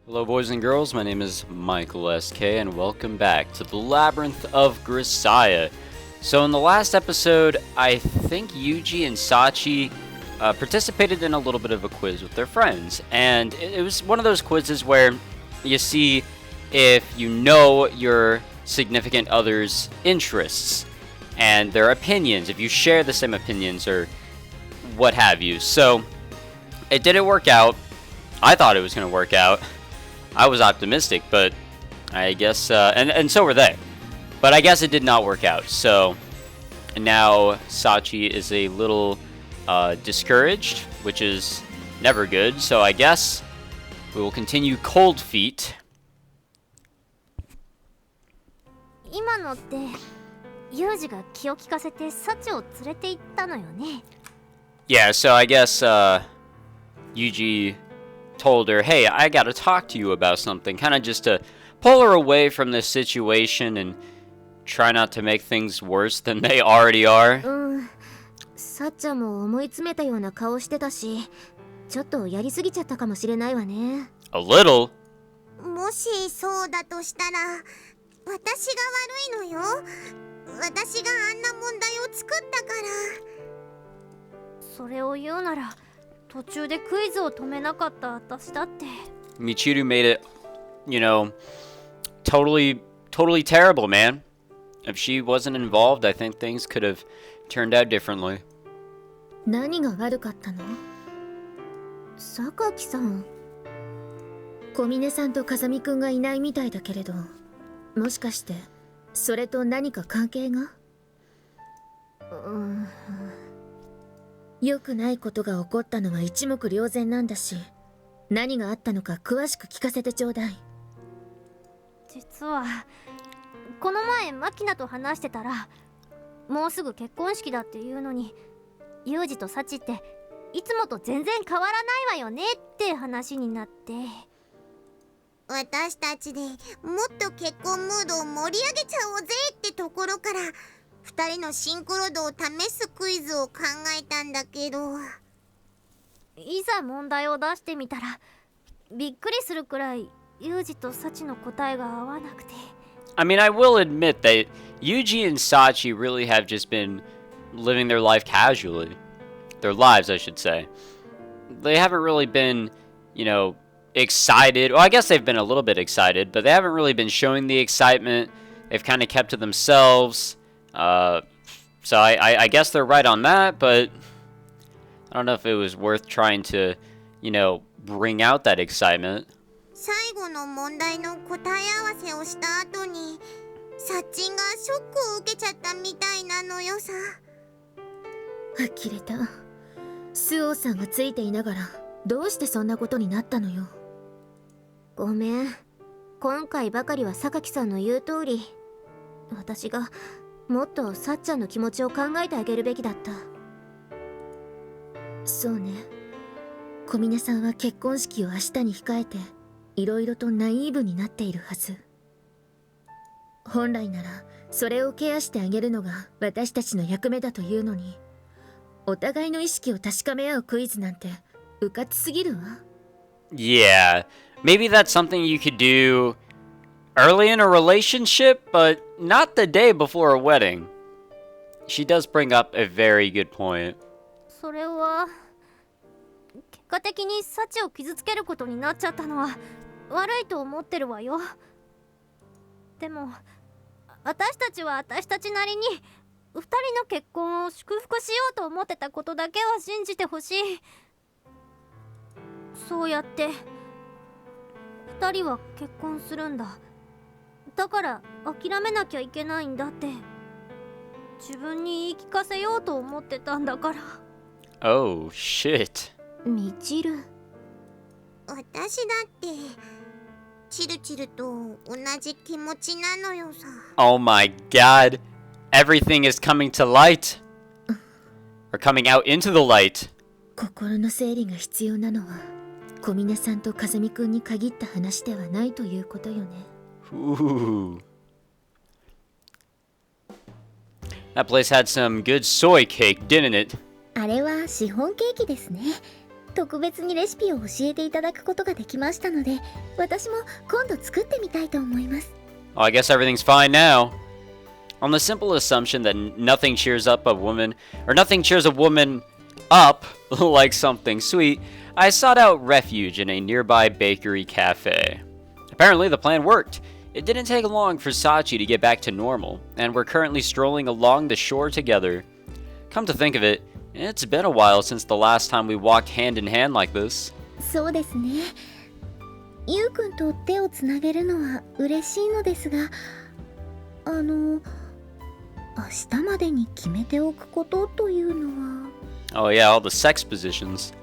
Hello boys and girls, my name is Michael SK and welcome back to the Labyrinth of Grisaia. So in the last episode, I think Yuuji and Sachi participated in a little bit of a quiz with their friends. And it was one of those quizzes where you see if you know your significant other's interests and their opinions, if you share the same opinions or what have you. So it didn't work out. I thought it was going to work out. I was optimistic, but I guess, and so were they. But I guess it did not work out. So now Sachi is a little discouraged, which is never good. So I guess we will continue cold feet. 今のってユージが気を利かせてサチを連れて行ったのよね。Yeah, so I guess Yuuji told her, hey, I gotta talk to you about something, kind of just to pull her away from this situation and try not to make things worse than they already are. サチャも思い詰めたような顔してたし、ちょっとやりすぎちゃったかもしれないわね。A little? もしそうだとしたら、私が悪いのよ。私があんな問題を作ったから。それを言うなら、途中でクイズを止めなかった私だって。Meikyuu made it, you know, totally terrible, man. If she wasn't involved, I think things could have turned out differently. 何が悪かったの？榊さん。小峰さんと風見くんがいないみたいだけれど、もしかしてそれと何か関係が？良くないことが起こったのは一目瞭然なんだし、何があったのか詳しく聞かせてちょうだい。実はこの前マキナと話してたら、もうすぐ結婚式だっていうのに、ユージとサチっていつもと全然変わらないわよねって話になって、私たちでもっと結婚ムードを盛り上げちゃおうぜってところから2人のシンクロ度を試すクイズを考えたんだけど、いざ問題を出してみたらびっくりするくらいユージとサチの答えが合わなくて。I mean, I will admit that Yuuji and Sachi really have just been living their life casually. Their lives, I should say. They haven't really been, you know, excited. Well, I guess they've been a little bit excited, but they haven't really been showing the excitement. They've kind of kept to themselves. So I guess they're right on that, but I don't know if it was worth trying to, you know, bring out that excitement. 最後の問題の答え合わせをした後にサッチンがショックを受けちゃったみたいなのよさ。呆れた。スオさんがついていながらどうしてそんなことになったのよ。ごめん、今回ばかりは榊さんの言う通り、私がもっとさっちゃんの気持ちを考えてあげるべきだった。そうね、小峰さんは結婚式を明日に控えていろいろとナイーブになっているはず。本来ならそれをケアしてあげるのが私たちの役目だというのに、お互いの意識を確かめ合うクイズなんてうかつすぎるわ。Yeah, maybe that's something you could do early in a relationship, but not the day before a wedding. She does bring up a very good point. それは結果的にサチを傷つけることになっちゃったのは悪いと思ってるわよ。でも私たちは私たちなりに2人の結婚を祝福しようと思ってたことだけは信じてほしい。そうやって2人は結婚するんだ。だから諦めなきゃいけないんだって自分に言い聞かせようと思ってたんだから。Oh, shit. みちる、私だってチルチルと同じ気持ちなのよさ。Oh my god. Everything is coming to light. Or coming out into the light. 心の整理が必要なのは小峰さんと風見くんに限った話ではないということよね。Ooh. That place had some good soy cake, didn't it? あれはシフォンケーキですね。特別にレシピを教えていただくことができましたので、私も今度作ってみたいと思います。 Oh, I guess everything's fine now. On the simple assumption that nothing cheers up a woman, or nothing cheers a woman up like something sweet, I sought out refuge in a nearby bakery cafe. Apparently, the plan worked. It didn't take long for Sachi to get back to normal, and we're currently strolling along the shore together. Come to think of it, it's been a while since the last time we walked hand in hand like this. そうですね。ゆうくんと手をつなげるのは嬉しいのですが、明日までに決めておくことというのは。 Oh yeah, all the sex positions.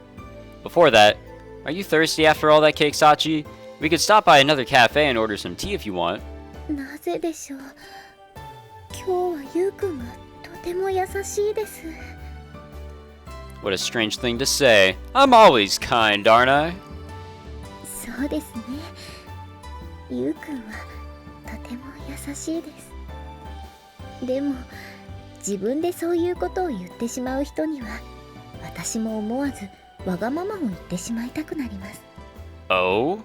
Before that, are you thirsty after all that cake, Sachi? We could stop by another cafe and order some tea if you want. なぜでしょう。今日はゆうくんがとても優しいです。 What a strange thing to say. I'm always kind, aren't I? そうですね。ゆうくんはとても優しいです。でも自分でそういうことを言ってしまう人には、私も思わずわがままを言ってしまいたくなります。 Oh?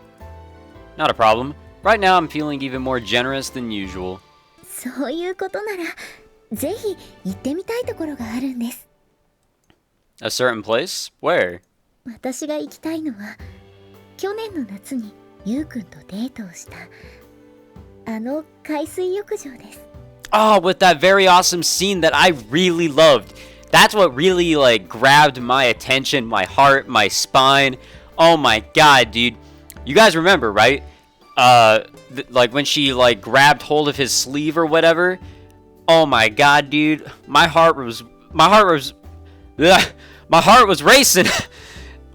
Not a problem. Right now I'm feeling even more generous than usual. そういうことなら、ぜひ行ってみたいところがあるんです。 A certain place? Where? 私が行きたいのは、去年の夏にゆうくんとデートをした海水浴場です。 Oh, with that very awesome scene that I really loved. That's what really, like, grabbed my attention, my heart, my spine. Oh my god, dude. You guys remember, right? Like, when she, like, grabbed hold of his sleeve or whatever. Oh my god, dude. My heart was racing.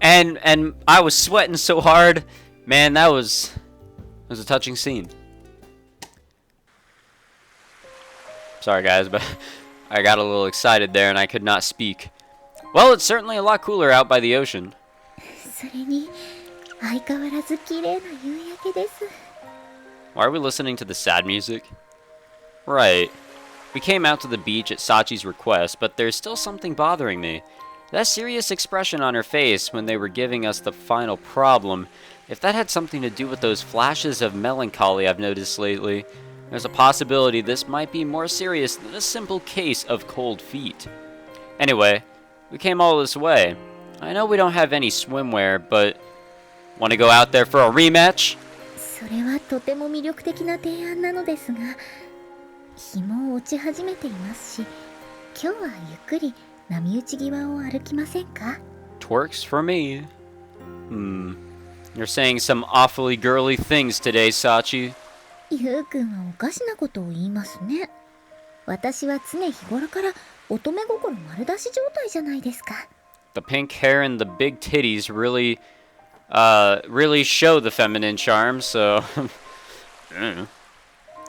and I was sweating so hard. Man, that was a touching scene. Sorry guys, but I got a little excited there and I could not speak. Well, it's certainly a lot cooler out by the ocean. それに相変わらず綺麗な夕焼けです。 Why are we listening to the sad music? Right. We came out to the beach at Sachi's request, but there's still something bothering me. That serious expression on her face when they were giving us the final problem, if that had something to do with those flashes of melancholy I've noticed lately, there's a possibility this might be more serious than a simple case of cold feet. Anyway, we came all this way. I know we don't have any swimwear, but want to go out there for a rematch? それはとても魅力的な提案なのですが、日も落ち始めていますし、今日はゆっくり波打ち際を歩きませんか? Twerks for me. You're saying some awfully girly things today, Sachi. ゆうくんはおかしなことを言いますね。私は常日頃から乙女心丸出し状態じゃないですか。 The pink hair and the big titties really show the feminine charm, so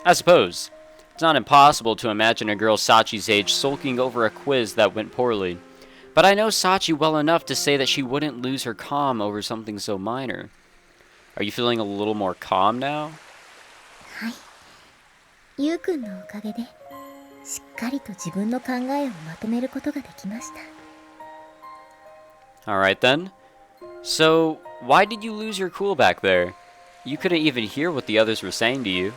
I suppose. It's not impossible to imagine a girl Sachi's age sulking over a quiz that went poorly. But I know Sachi well enough to say that she wouldn't lose her calm over something so minor. Are you feeling a little more calm now? はい。ゆうくんのおかげで、しっかりと自分の考えをまとめることができました。 Alright then. So, why did you lose your cool back there? You couldn't even hear what the others were saying to you.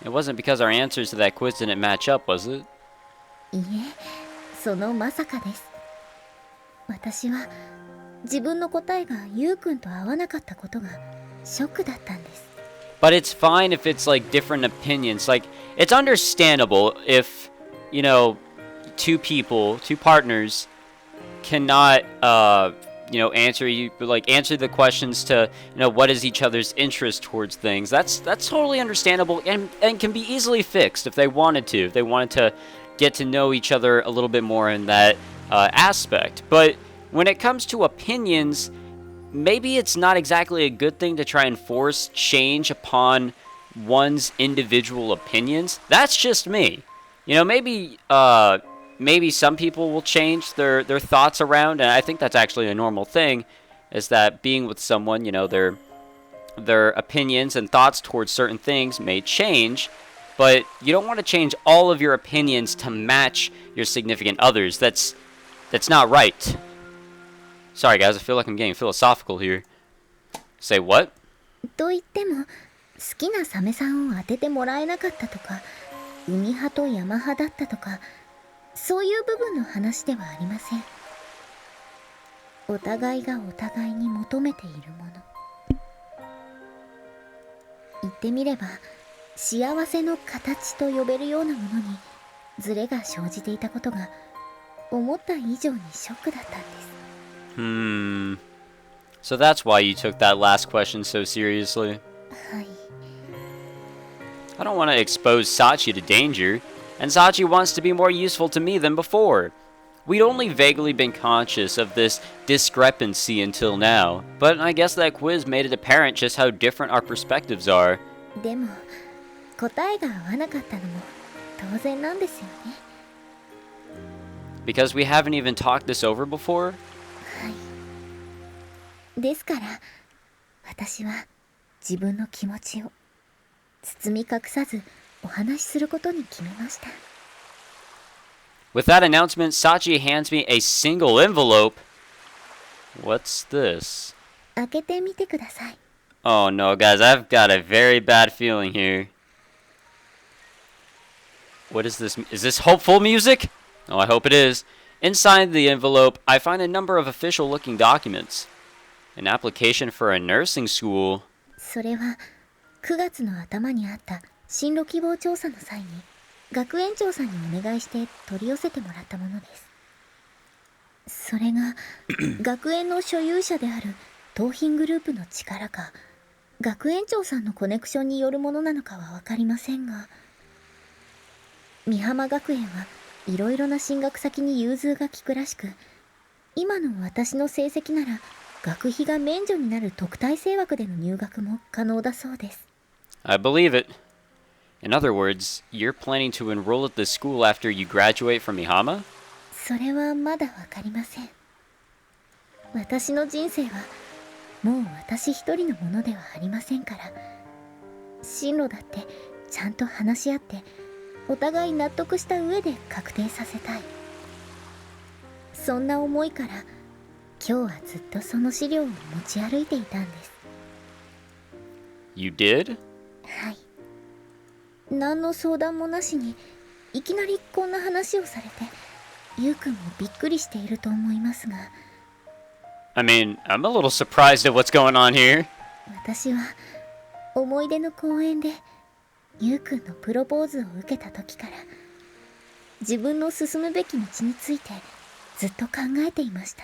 It wasn't because our answers to that quiz didn't match up, was it? いいえ、そのまさかです。私は自分の答えがゆうくんと合わなかったことがショックだったんです。 But it's fine if it's like different opinions. Like, it's understandable if, you know, two partners cannot, answer the questions to, what is each other's interest towards things. That's totally understandable and can be easily fixed if they wanted to. If they wanted to get to know each other a little bit more in that aspect. But when it comes to opinions, maybe it's not exactly a good thing to try and force change upon one's individual opinions. That's just me. Maybe some people will change their thoughts around, and I think that's actually a normal thing, is that being with someone, their opinions and thoughts towards certain things may change, but you don't want to change all of your opinions to match your significant others. That's not right. Sorry guys, I feel like I'm getting philosophical here. Say what? と言っても好きなサメさんを当ててもらえなかったとか、海派と山派だったとか、そういう部分の話ではありません。お互いがお互いに求めているもの。言ってみれば幸せの形と呼べるようなものにズレが生じていたことが思った以上にショックだったんです。So that's why you took that last question so seriously? はい。 I don't want to expose Sachi to danger, and Sachi wants to be more useful to me than before. We'd only vaguely been conscious of this discrepancy until now, but I guess that quiz made it apparent just how different our perspectives are. でも答えが合わなかったのも当然なんですよね。 Because we haven't even talked this over before? はい。ですから私は自分の気持ちを包み隠さずお話しすることに決めました。 With that announcement, Sachi hands me a single envelope. What's this? 開けてみてください。 Oh no, guys, I've got a very bad feeling here. What is this? Is this hopeful music? Oh, I hope it is. Inside the envelope, I find a number of official-looking documents. An application for a nursing school. それは9月の頭にあった進路希望調査の際に学園長さんにお願いして取り寄せてもらったものです。それが学園の所有者である東浜グループの力か学園長さんのコネクションによるものなのかは分かりませんが、美浜学園はいろいろな進学先に融通が利くらしく、今の私の成績なら学費が免除になる特待生枠での入学も可能だそうです。 I believe it. In other words, you're planning to enroll at this school after you graduate from Mihama? それはまだわかりません。私の人生はもう私一人のものではありませんから、進路だってちゃんと話し合ってお互い納得した上で確定させたい。そんな思いから今日はずっとその資料を持ち歩いていたんです。 You did? はい。何の相談もなしにいきなりこんな話をされて、ゆうくんもびっくりしていると思いますが、 I mean, I'm a little surprised at what's going on here. 私は思い出の公園でゆうくんのプロポーズを受けた時から自分の進むべき道についてずっと考えていました。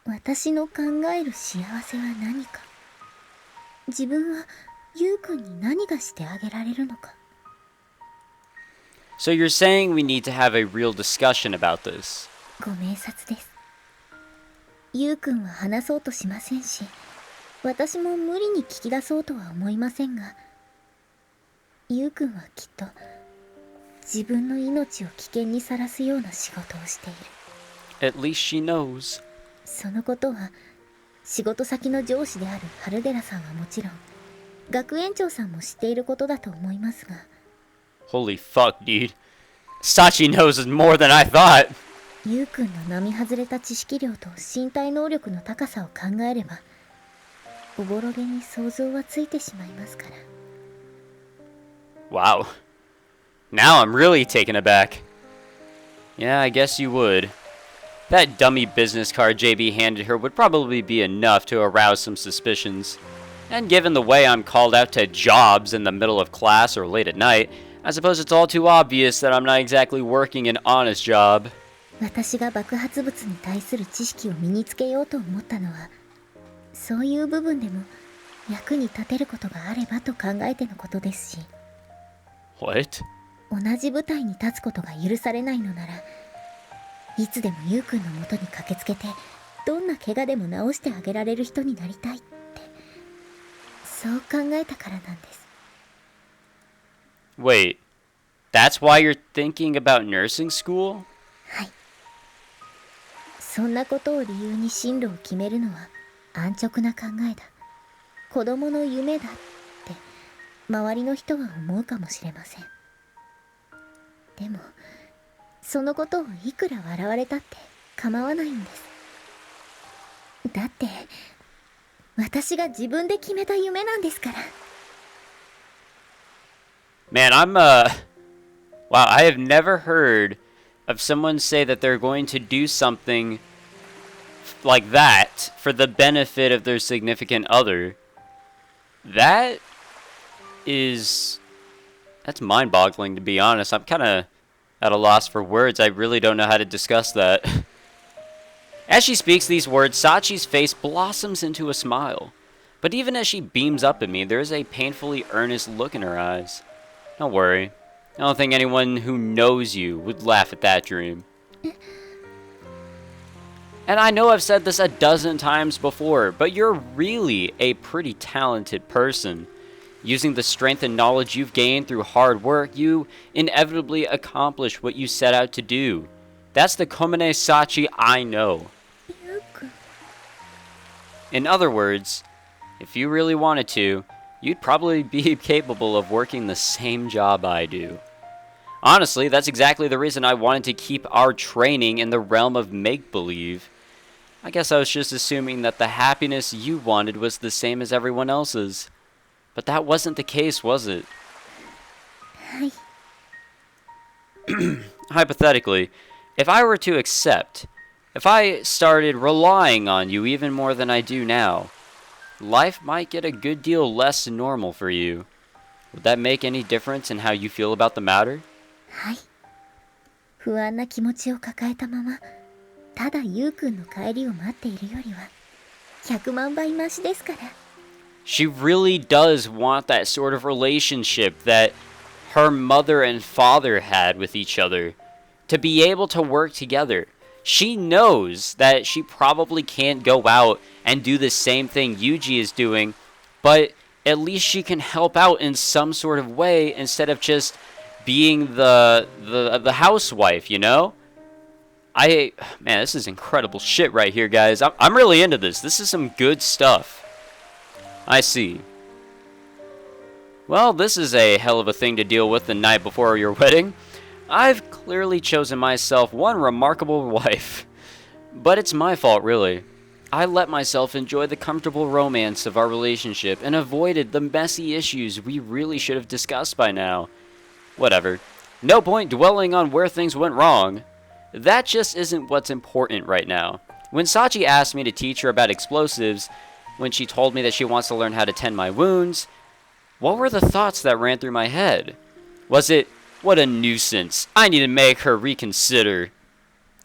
私の考える幸せは何か、自分はゆうくんに何がしてあげられるのか。 So you're saying we need to have a real discussion about this? ご明察です。ゆうくんは話そうとしませんし、私も無理に聞き出そうとは思いませんが、ゆうくんはきっと自分の命を危険にさらすような仕事をしている。 At least she knows. そのことは仕事先の上司である春寺さんはもちろん学園長さんも知っていることだと思いますが、 Holy fuck, dude. Sachi knows more than I thought. ゆうくんの並外れた知識量と身体能力の高さを考えればおぼろげに想像はついてしまいますから。 Wow. Now I'm really taken aback. Yeah, I guess you would. That dummy business card JB handed her would probably be enough to arouse some suspicions. And given the way I'm called out to jobs in the middle of class or late at night, I suppose it's all too obvious that I'm not exactly working an honest job. 私が爆発物に対する知識を身につけようと思ったのは、そういう部分でも役に立てることがあればと考えてのことですし、 What? 同じ舞台に立つことが許されないのなら、いつでもゆうくんのもとに駆けつけてどんな怪我でも治してあげられる人になりたいって、そう考えたからなんです。 Wait, that's why you're thinking about nursing school? はい。そんなことを理由に進路を決めるのは安直な考えだ、子供の夢だって周りの人は思うかもしれません。でもそのことをいくら笑われたって構わないんです。だって、私が自分で決めた夢なんですから。Man, wow, I have never heard of someone say that they're going to do something like that for the benefit of their significant other. That's mind-boggling, to be honest. I'm kind of at a loss for words. I really don't know how to discuss that. As she speaks these words, Sachi's face blossoms into a smile. But even as she beams up at me, there is a painfully earnest look in her eyes. Don't worry. I don't think anyone who knows you would laugh at that dream. And I know I've said this a dozen times before, but you're really a pretty talented person. Using the strength and knowledge you've gained through hard work, you inevitably accomplish what you set out to do. That's the Komine Sachi I know. In other words, if you really wanted to, you'd probably be capable of working the same job I do. Honestly, that's exactly the reason I wanted to keep our training in the realm of make-believe. I guess I was just assuming that the happiness you wanted was the same as everyone else's. But that wasn't the case, was it? Hypothetically, if I were to accept, if I started relying on you even more than I do now, life might get a good deal less normal for you. Would that make any difference in how you feel about the matter? はい。不安な気持ちを抱えたまま、ただゆうくんの帰りを待っているよりは、100万倍マシですから。She really does want that sort of relationship that her mother and father had with each other. To be able to work together. She knows that she probably can't go out and do the same thing Yuuji is doing, but at least she can help out in some sort of way instead of just being the housewife, you know? Man, this is incredible shit right here, guys. I'm really into this. This is some good stuff. I see. Well, this is a hell of a thing to deal with the night before your wedding. I've clearly chosen myself one remarkable wife. But it's my fault, really. I let myself enjoy the comfortable romance of our relationship and avoided the messy issues we really should have discussed by now. Whatever. No point dwelling on where things went wrong. That just isn't what's important right now. When Sachi asked me to teach her about explosives, when she told me that she wants to learn how to tend my wounds, what were the thoughts that ran through my head? Was it, what a nuisance, I need to make her reconsider?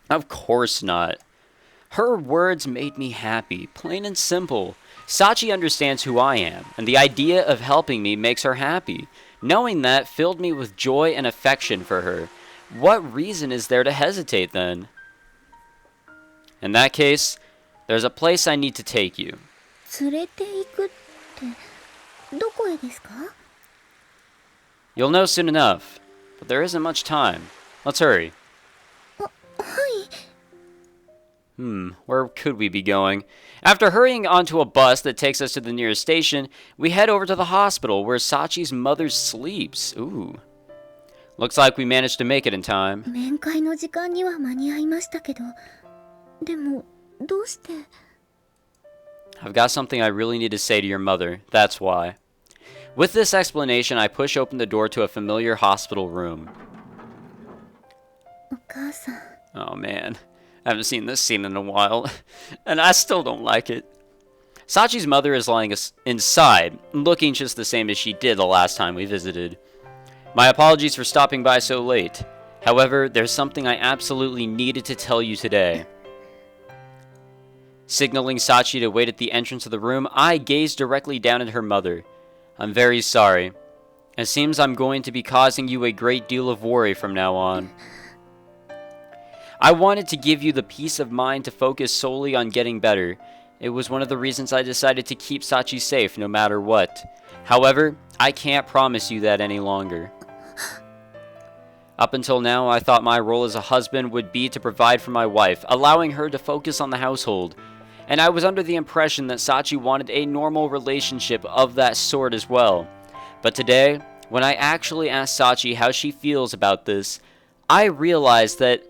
Of course not. Her words made me happy, plain and simple. Sachi understands who I am, and the idea of helping me makes her happy. Knowing that filled me with joy and affection for her. What reason is there to hesitate then? In that case, there's a place I need to take you. 連れて行くってどこへですか? You'll know soon enough, but there isn't much time. Let's hurry. はい。 Where could we be going? After hurrying onto a bus that takes us to the nearest station, we head over to the hospital where Sachi's mother sleeps. Ooh. Looks like we managed to make it in time. 面会の時間には間に合いましたけど、でもどうして? I've got something I really need to say to your mother, that's why. With this explanation, I push open the door to a familiar hospital room. お母さん。 Oh man, I haven't seen this scene in a while, and I still don't like it. Sachi's mother is lying inside, looking just the same as she did the last time we visited. My apologies for stopping by so late. However, there's something I absolutely needed to tell you today. Signaling Sachi to wait at the entrance of the room, I gazed directly down at her mother. I'm very sorry. It seems I'm going to be causing you a great deal of worry from now on. I wanted to give you the peace of mind to focus solely on getting better. It was one of the reasons I decided to keep Sachi safe no matter what. However, I can't promise you that any longer. Up until now, I thought my role as a husband would be to provide for my wife, allowing her to focus on the household. And I was under the impression that Sachi wanted a normal relationship of that sort as well. But today, when I actually asked Sachi how she feels about this, I realized that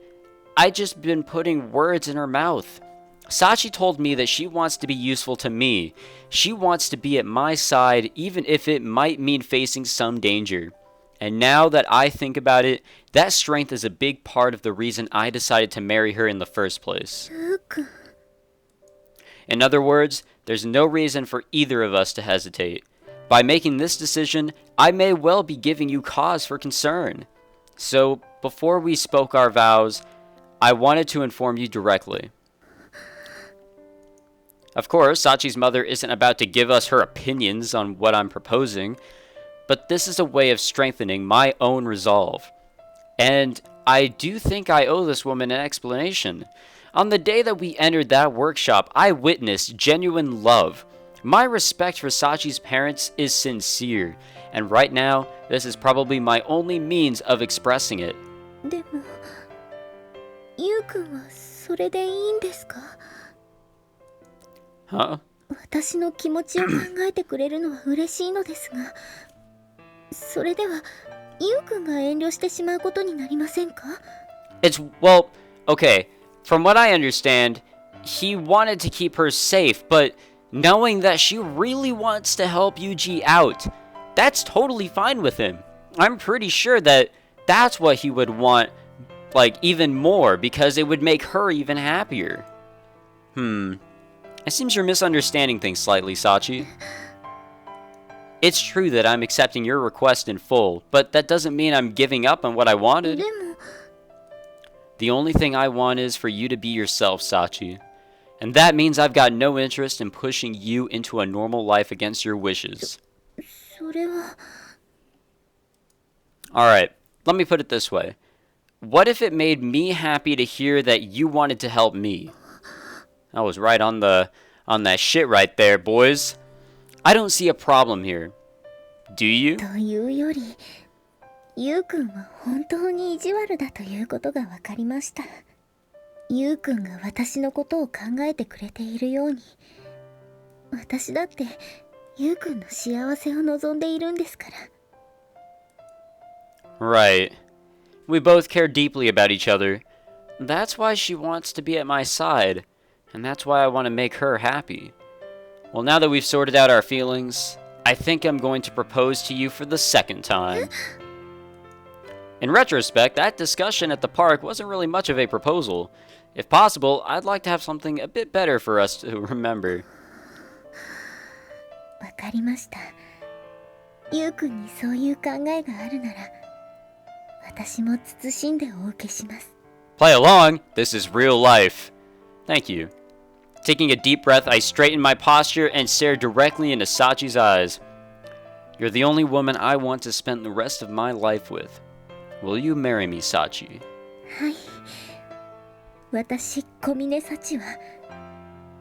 I'd just been putting words in her mouth. Sachi told me that she wants to be useful to me. She wants to be at my side even if it might mean facing some danger. And now that I think about it, that strength is a big part of the reason I decided to marry her in the first place. In other words, there's no reason for either of us to hesitate. By making this decision, I may well be giving you cause for concern. So, before we spoke our vows, I wanted to inform you directly. Of course, Sachi's mother isn't about to give us her opinions on what I'm proposing, but this is a way of strengthening my own resolve. And I do think I owe this woman an explanation. On the day that we entered that workshop, I witnessed genuine love. My respect for Sachi's parents is sincere, and right now, this is probably my only means of expressing it. でもゆうくんはそれでいいんですか？ Huh? 私の気持ちを考えてくれるのは嬉しいのですが、それではゆうくんが遠慮してしまうことになりませんか？ It's, well, okay, from what I understand, he wanted to keep her safe, but knowing that she really wants to help Yuuji out, that's totally fine with him. I'm pretty sure that that's what he would want, like, even more, because it would make her even happier. It seems you're misunderstanding things slightly, Sachi. It's true that I'm accepting your request in full, but that doesn't mean I'm giving up on what I wanted. でも The only thing I want is for you to be yourself, Sachi. And that means I've got no interest in pushing you into a normal life against your wishes. それは Alright, let me put it this way. What if it made me happy to hear that you wanted to help me? I was right on that shit right there, boys. I don't see a problem here. Do you? というより、ゆうくんは本当に意地悪だということが分かりました。ゆうくんが私のことを考えてくれているように、私だってゆうくんの幸せを望んでいるんですから。Right. We both care deeply about each other. That's why she wants to be at my side, and that's why I want to make her happy. Well, now that we've sorted out our feelings, I think I'm going to propose to you for the second time. In retrospect, that discussion at the park wasn't really much of a proposal. If possible, I'd like to have something a bit better for us to remember. わかりました。ゆうくんにそういう考えがあるなら、私も慎んでお受けします。 Play along! This is real life. Thank you. Taking a deep breath, I straightened my posture and stared directly into Sachi's eyes. You're the only woman I want to spend the rest of my life with. Will you marry me, Sachi? はい。私、小峰幸は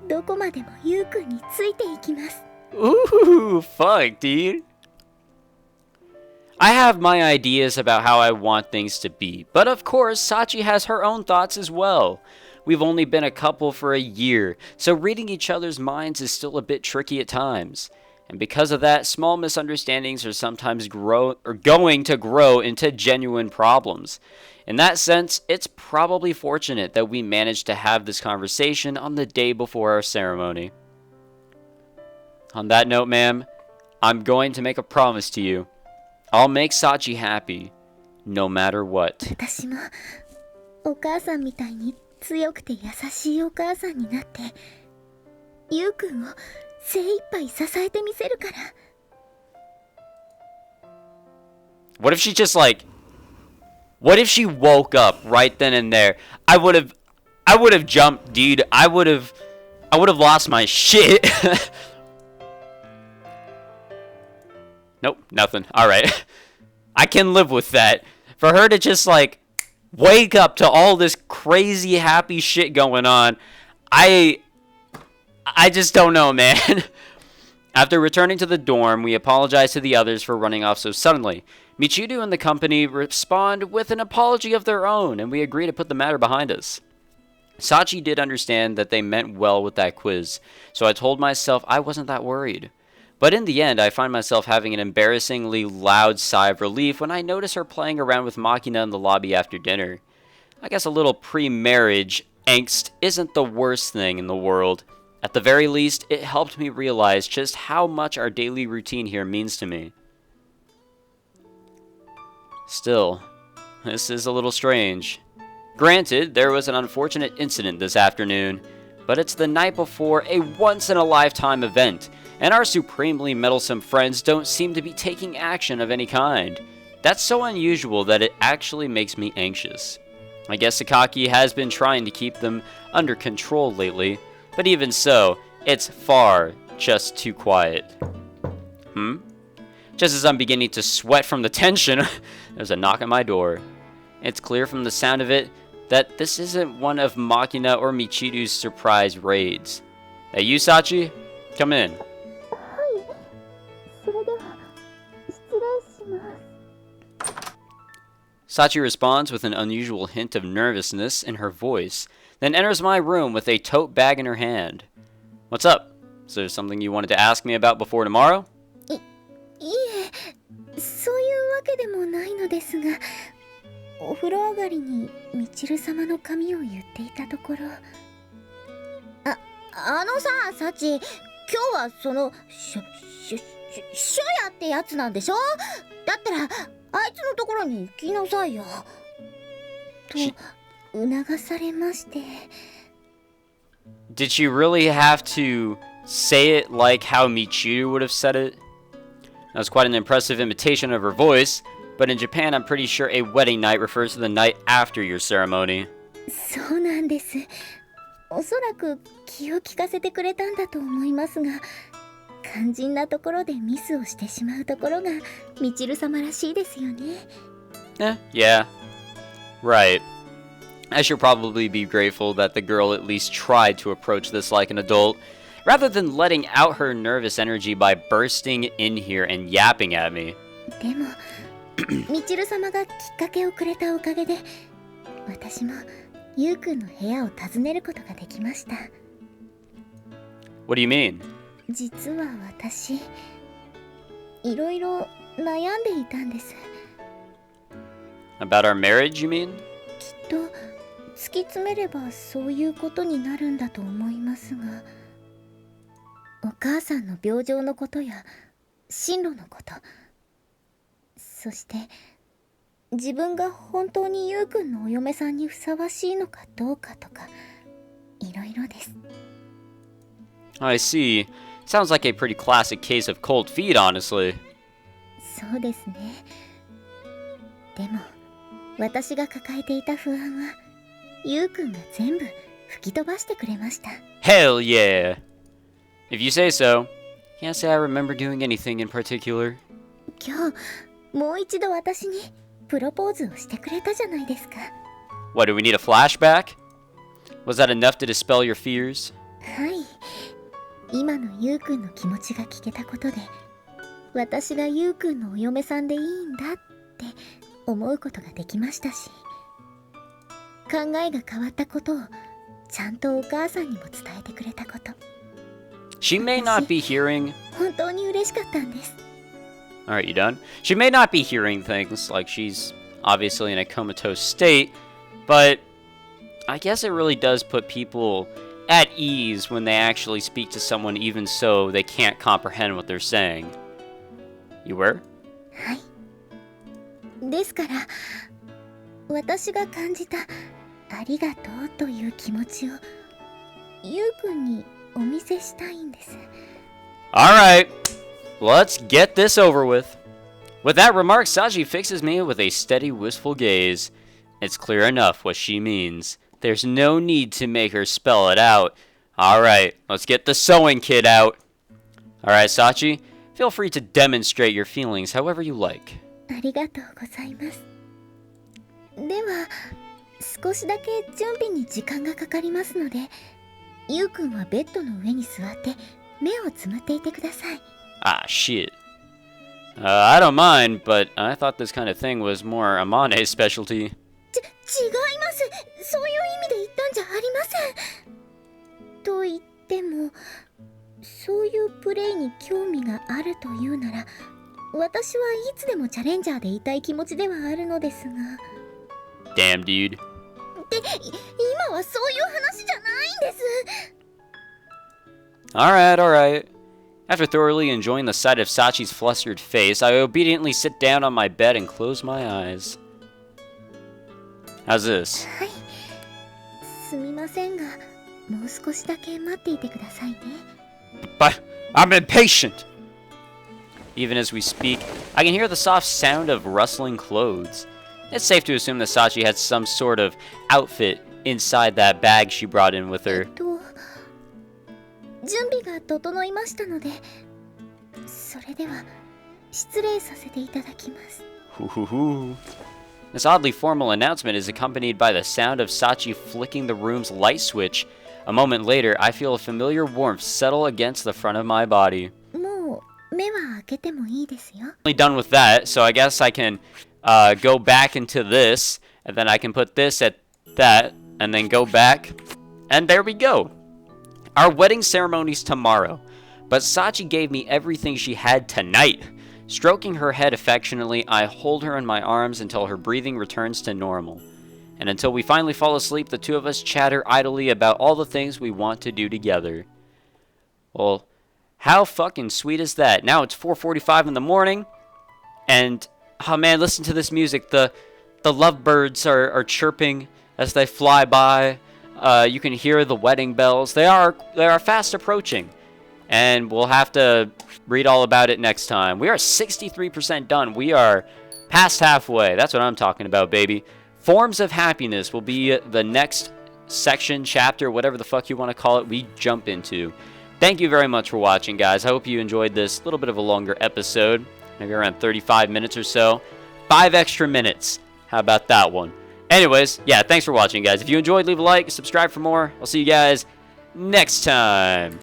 どこまでもゆうくんについていきます。 Ooh, fuck, dude. I have my ideas about how I want things to be, but of course, Sachi has her own thoughts as well. We've only been a couple for a year, so reading each other's minds is still a bit tricky at times. And because of that, small misunderstandings are sometimes going to grow into genuine problems. In that sense, it's probably fortunate that we managed to have this conversation on the day before our ceremony. On that note, ma'am, I'm going to make a promise to you. I'll make Sachi happy, no matter what. 私もお母さんみたいに強くて優しいお母さんになって、ゆうくんを精一杯支えてみせるから。 What if she just what if she woke up right then and there? I would have jumped, dude. I would have lost my shit. Nope, nothing. Alright. I can live with that. For her to just, wake up to all this crazy happy shit going on, I just don't know, man. After returning to the dorm, we apologize to the others for running off so suddenly. Meikyuu and the company respond with an apology of their own, and we agree to put the matter behind us. Sachi did understand that they meant well with that quiz, so I told myself I wasn't that worried. But in the end, I find myself having an embarrassingly loud sigh of relief when I notice her playing around with Makina in the lobby after dinner. I guess a little pre-marriage angst isn't the worst thing in the world. At the very least, it helped me realize just how much our daily routine here means to me. Still, this is a little strange. Granted, there was an unfortunate incident this afternoon, but it's the night before a once-in-a-lifetime event, and our supremely meddlesome friends don't seem to be taking action of any kind. That's so unusual that it actually makes me anxious. I guess Sakaki has been trying to keep them under control lately, but even so, it's far just too quiet. Just as I'm beginning to sweat from the tension, there's a knock on my door. It's clear from the sound of it that this isn't one of Makina or Michiru's surprise raids. Hey, you, Sachi? Come in. Sachi responds with an unusual hint of nervousness in her voice, then enters my room with a tote bag in her hand. What's up? Is there something you wanted to ask me about before tomorrow? いえ、そういうわけでもないのですが、お風呂上がりにみちる様の髪を言っていたところ。あのさ、サチ、今日はそのショヤってやつなんでしょ？だったらあいつのところに行きなさいよ。と促されまして。Did she really have to say it like how Meikyuu would have said it? That was quite an impressive imitation of her voice, but in Japan I'm pretty sure a wedding night refers to the night after your ceremony. そうなんです。おそらく気を利かせてくれたんだと思いますが、肝心なところでミスをしてしまうところがみちる様らしいですよね。Yeah. Right. I should probably be grateful that the girl at least tried to approach this like an adult, rather than letting out her nervous energy by bursting in here and yapping at me. でも、みちる様がきっかけをくれたおかげで、私もゆうくんの部屋を訪ねることができました。What do you mean? 実は私、いろいろ悩んでいたんです。About our marriage, you mean? きっと突き詰めればそういうことになるんだと思いますが、お母さんの病状のことや進路のこと、そして自分が本当にゆうくんのお嫁さんにふさわしいのかどうかとか、いろいろです。I see. Sounds like a pretty classic case of cold feet, honestly. そうですね。でも私が抱えていた不安はゆうくんが全部吹き飛ばしてくれました。 Hell yeah! If you say so. Can't say I remember doing anything in particular. 今日もう一度私にプロポーズをしてくれたじゃないですか。 What, do we need a flashback? Was that enough to dispel your fears? はい。今のゆうくんの気持ちが聞けたことで、私がゆうくんのお嫁さんでいいんだって思うことができましたし、考えが変わったことをちゃんとお母さんにも伝えてくれたこと。She may not be hearing... 本当に嬉しかったんです。Alright, you done? She may not be hearing things, like she's obviously in a comatose state, but I guess it really does put people at ease when they actually speak to someone even so they can't comprehend what they're saying. You were? はい。ですから、私が感じたありがとうという気持ちをゆうくんにお見せしたいんです。Alright, let's get this over with. With that remark, Sachi fixes me with a steady, wistful gaze. It's clear enough what she means. There's no need to make her spell it out. Alright, let's get the sewing kit out. Alright, Sachi, feel free to demonstrate your feelings however you like. ありがとうございます。では、少しだけ準備に時間がかかりますので、ゆうくんはベッドの上に座って目をつむっていてください。Ah, shit. I don't mind, but I thought this kind of thing was more Amane's specialty. 違います。そういう意味で言ったんじゃありません。と言っても、そういうプレイに興味があるというなら、私はいつでもチャレンジャーでいたい気持ちではあるのですが。Damn, dude. って今はそういう話じゃないんです。 Alright, alright. After thoroughly enjoying the sight of Sachi's flustered face, I obediently sit down on my bed and close my eyes. How's this? はい、すみませんがもう少しだけ待っていてくださいね。 But I'm impatient! Even as we speak, I can hear the soft sound of rustling clothes. It's safe to assume that Sachi had some sort of outfit inside that bag she brought in with her. 準備が整いましたので、それでは失礼させていただきます。 This oddly formal announcement is accompanied by the sound of Sachi flicking the room's light switch. A moment later, I feel a familiar warmth settle against the front of my body. もう目は開けてもいいですよ。Only done with that, so I guess I can go back into this, and then I can put this at that, and then go back, and there we go. Our wedding ceremony's tomorrow, but Sachi gave me everything she had tonight. Stroking her head affectionately, I hold her in my arms until her breathing returns to normal. And until we finally fall asleep, the two of us chatter idly about all the things we want to do together. Well, how fucking sweet is that? Now it's 4:45 in the morning, and oh man, listen to this music. The lovebirds are chirping as they fly by. You can hear the wedding bells. They are fast approaching, and we'll have to read all about it next time. We are 63% done. We are past halfway. That's what I'm talking about, baby. Forms of Happiness will be the next section, chapter, whatever the fuck you want to call it, we jump into. Thank you very much for watching, guys. I hope you enjoyed this little bit of a longer episode, maybe around 35 minutes or so. 5 extra minutes. How about that one? Anyways, yeah, thanks for watching, guys. If you enjoyed, leave a like, subscribe for more. I'll see you guys next time.